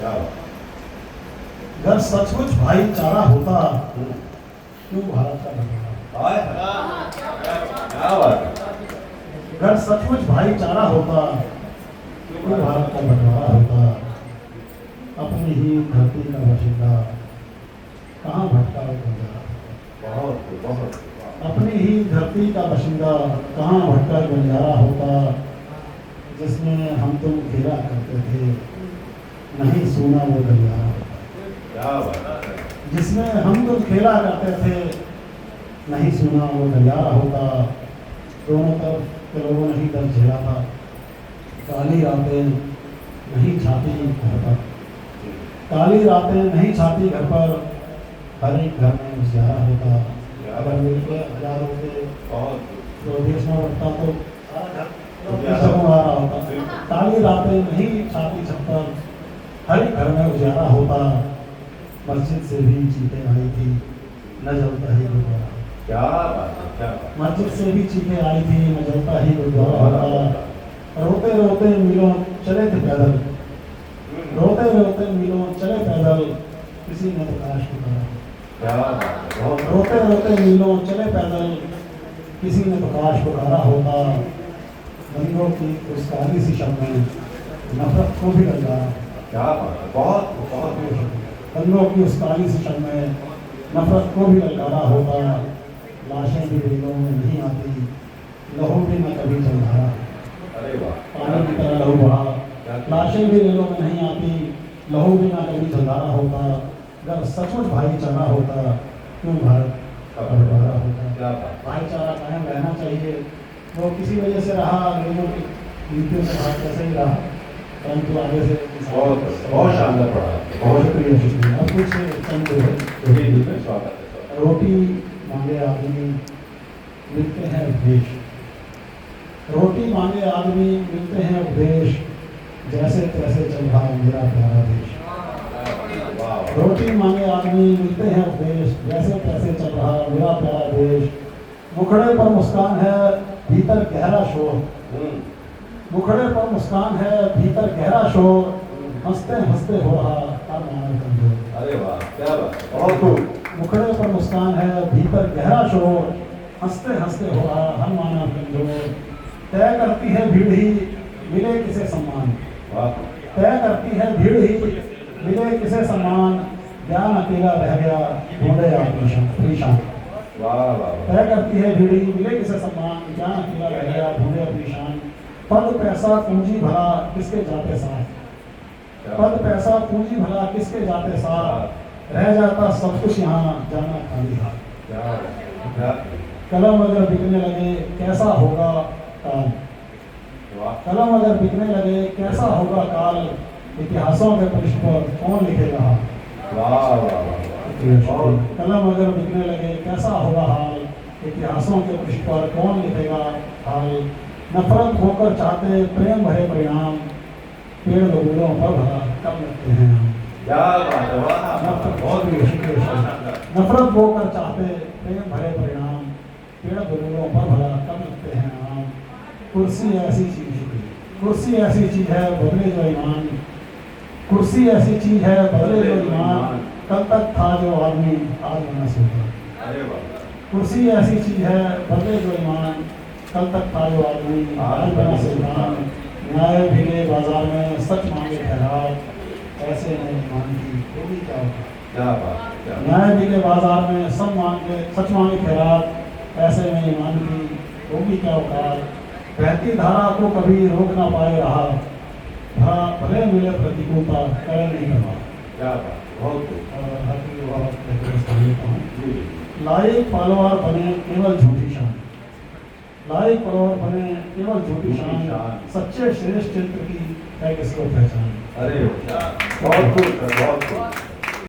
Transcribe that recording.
अगर सचमुच भाईचारा होता क्यों भारत का बंटवारा? अगर सचमुच भाईचारा होता क्यों भारत का बंटवारा होता? अपनी ही धरती का बाशिंदा कहाँ भटका बंजारा? अपनी ही धरती का बाशिंदा कहाँ भटका बंजारा होता? जिसमें हम तुम खेला करते थे नहीं सुना वो गलियारा होता। जिसमें हम तुम खेला करते थे नहीं सुना वो गलियारा होता। दोनों तरफ के लोगों ने ही दर्द झेला था। काली रातें नहीं छाती घर पर, काली रातें नहीं छाती घर पर, हर एक घर में उजियारा होता। अगर मिलकर आजाद होते तो देश में बढ़ता तो सारा घर होता। काली रातें नहीं छाती छत पर, हर एक घर में उजियारा होता। मस्जिद से भी चीखें आई थी न जलता ही गुरुद्वारा। क्या बात है, क्या बात। मस्जिद से भी चीखें आई थी न जलता ही गुरुद्वारा होता। रोते रोते मीलों चले थे पैदल, रोते रोते मीलों चले पैदल, किसी ने तो काश पुकारा। क्या बात है, रोते रोते मीलों चले पैदल, किसी ने तो काश पुकारा होता। बंदों की उस काली सी शब्द में नफरत को भी लगा। क्या बात है, बहुत बहुत बंदों की उस काली सी शब्द में नफरत को भी ललकारा होता। लाशें भी रेलों में नहीं आती, लहू भी न कभी जलधारा। अरे वाह, पानी की तरह लहू बहा। लाशें भी रेलों में नहीं आती, लहू भी न कभी जलधारा होता। अगर सचमुच भाईचारा होता क्यों भारत का बंटवारा होता? क्या बात। भाईचारा कायम रहना चाहिए। वो किसी वजह से रहा, लोगों की नीतियों से भारत कैसे ही रहा, परंतु आगे से बहुत बहुत शानदार पढ़ा, बहुत शुक्रिया शुक्रिया। अब कुछ चंद स्वागत है। रोटी मांगे आदमी मिलते हैं उपदेश, रोटी मांगे आदमी मिलते हैं उपदेश, जैसे तैसे चल रहा मेरा प्यारा देश। रोटी मांगे आदमी मिलते हैं उपदेश, जैसे तैसे चल रहा मेरा प्यारा देश। मुखड़े पर मुस्कान है भीतर गहरा शोर, मुखड़े पर मुस्कान है भीतर गहरा शोर, हंसते हंसते हो रहा हर मानव कमजोर। अरे वाह, क्या बात, बहुत खूब। मुखड़े पर मुस्कान है भीतर गहरा शोर, हंसते हंसते हो रहा हर मानव कमजोर। तय करती है भीड़ ही मिले किसे सम्मान, तय करती है भीड़ ही मिले किसे सम्मान, ज्ञान अकेला रह गया ढूंढे अपनी शान। तय करती है भीड़ ही मिले किसे सम्मान, ज्ञान अकेला रह गया ढूंढे अपनी शान। पद पैसा पूंजी भला किसके जाते साथ, पद पैसा पूंजी भला किसके जाते साथ, रह जाता सब कुछ यहाँ जाना खाली हाथ। कलम अगर बिकने लगे कैसा होगा काल, कलम अगर बिकने लगे कैसा होगा काल, इतिहासों के पृष्ठ पर कौन लिखेगा? कलम अगर बिकने लगे कैसा होगा हाल, इतिहासों के पृष्ठ पर कौन लिखेगा हाल। नफरत होकर चाहते प्रेम भरे परिणाम, पेड़ बबूलों पर भला कब लगते हैं हम। बहुत नफरत होकर चाहते प्रेम भरे परिणाम, पेड़ बबूलों पर भला कब लगते हैं हम। कुर्सी ऐसी चीज, कुर्सी ऐसी चीज है बदले जो ईमान, कुर्सी ऐसी चीज है बदले जो ईमान, कल तक था जो आदमी आज बना सोता। कुर्सी ऐसी चीज है बदले जो ईमान, कल तक था जो आदमी आज बना सुल्तान। न्याय भिगे बाजार में सच मांगे खैरात, ऐसे में ईमान की होगी क्या होगा? न्याय भिगे बाजार में सब मांगे सच मांगे खैरात, ऐसे में ईमान की होगी क्या औकात। बहती धारा को कभी रोक ना पाए रहा, भले मिले प्रतिकूलता करे नहीं करवा। लायक पलवार बने केवल झूठी शान, लायक पलवार बने केवल झूठी शान, सच्चे श्रेष्ठ चित्र की है किसको पहचान। अरे बहुत खूब, बहुत खूब।